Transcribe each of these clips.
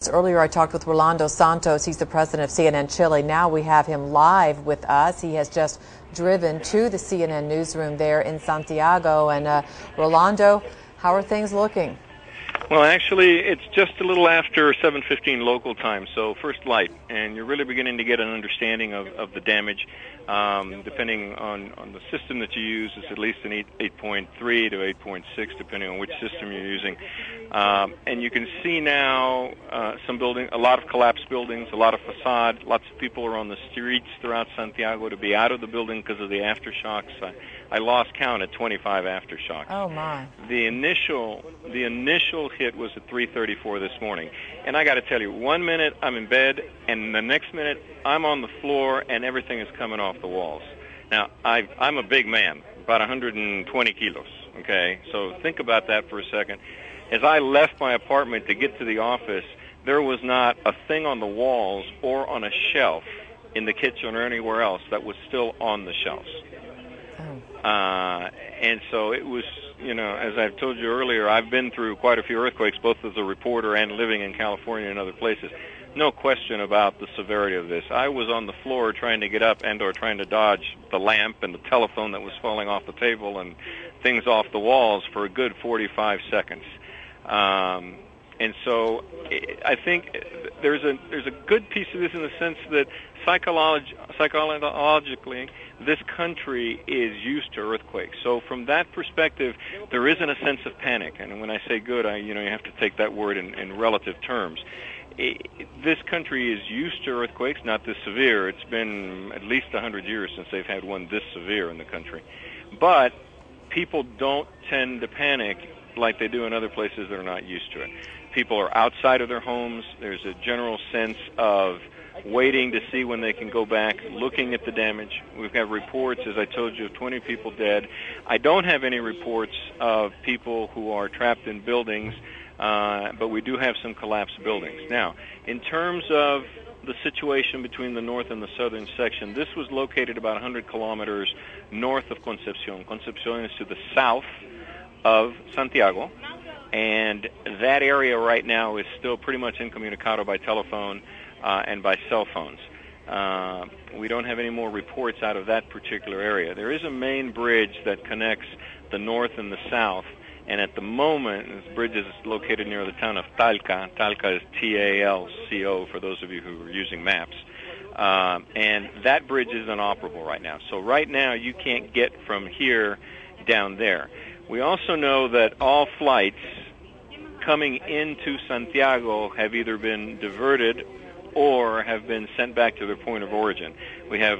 Earlier I talked with Rolando Santos. He's the president of CNN Chile. Now we have him live with us. He has just driven to the CNN newsroom there in Santiago. And Rolando, how are things looking? Well, actually, it's just a little after 7:15 local time, so first light, and you're really beginning to get an understanding of the damage. Depending on the system that you use, it's at least an 8.3 to 8.6, depending on which system you're using. And you can see now a lot of collapsed buildings, a lot of facade. Lots of people are on the streets throughout Santiago to be out of the building because of the aftershocks. I lost count at 25 aftershocks. Oh my! The initial hit was at 3:34 this morning, and I got to tell you, 1 minute I'm in bed, and the next minute I'm on the floor, and everything is coming off the walls. Now I'm a big man, about 120 kilos. Okay, so think about that for a second. As I left my apartment to get to the office, there was not a thing on the walls or on a shelf in the kitchen or anywhere else that was still on the shelves. And so it was, as I've told you earlier, I've been through quite a few earthquakes, both as a reporter and living in California and other places. No question about the severity of this. I was on the floor trying to get up or trying to dodge the lamp and the telephone that was falling off the table and things off the walls for a good 45 seconds. And so I think there's a good piece of this in the sense that psychologically, this country is used to earthquakes. So from that perspective, there isn't a sense of panic. And when I say good, you have to take that word in relative terms. This country is used to earthquakes, not this severe. It's been at least 100 years since they've had one this severe in the country. But people don't tend to panic like they do in other places that are not used to it. People are outside of their homes. There's a general sense of waiting to see when they can go back, looking at the damage. We've got reports, as I told you, of 20 people dead. I don't have any reports of people who are trapped in buildings, but we do have some collapsed buildings. Now, in terms of the situation between the north and the southern section, this was located about 100 kilometers north of Concepcion. Concepcion is to the south of Santiago, and that area right now is still pretty much incommunicado by telephone and by cell phones. We don't have any more reports out of that particular area. There is a main bridge that connects the north and the south, and at the moment, this bridge is located near the town of Talca. Talca is Talco for those of you who are using maps. And that bridge is inoperable right now. So right now, you can't get from here down there. We also know that all flights coming into Santiago have either been diverted or have been sent back to their point of origin. We have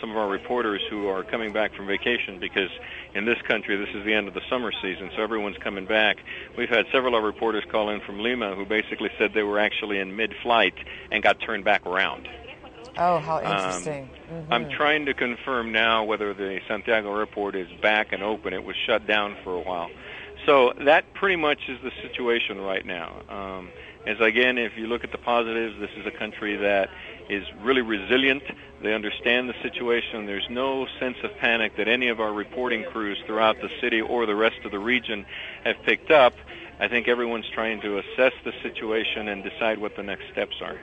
some of our reporters who are coming back from vacation because in this country this is the end of the summer season, so everyone's coming back. We've had several of our reporters call in from Lima who basically said they were actually in mid-flight and got turned back around. Oh, how interesting. I'm trying to confirm now whether the Santiago airport is back and open. It was shut down for a while. So that pretty much is the situation right now. Again, if you look at the positives, this is a country that is really resilient. They understand the situation. There's no sense of panic that any of our reporting crews throughout the city or the rest of the region have picked up. I think everyone's trying to assess the situation and decide what the next steps are.